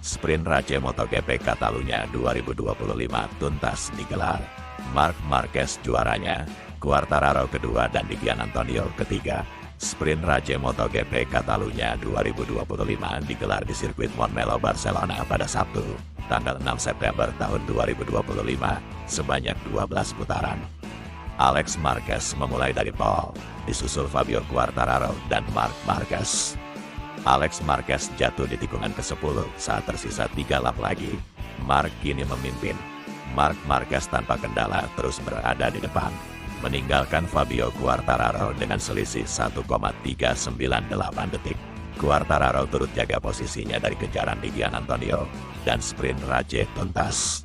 Sprint Race MotoGP Catalunya 2025 tuntas digelar. Marc Marquez juaranya, Quartararo kedua dan Gian Antonio ketiga. Sprint Race MotoGP Catalunya 2025 digelar di sirkuit Montmeló, Barcelona pada Sabtu, tanggal 6 September tahun 2025, sebanyak 12 putaran. Alex Marquez memulai dari pole, disusul Fabio Quartararo dan Marc Marquez. Alex Marquez jatuh di tikungan ke-10 saat tersisa 3 lap lagi. Marc kini memimpin. Marc Marquez tanpa kendala terus berada di depan, meninggalkan Fabio Quartararo dengan selisih 1,398 detik. Quartararo turut jaga posisinya dari kejaran di Gian Antonio, dan sprint Race tuntas.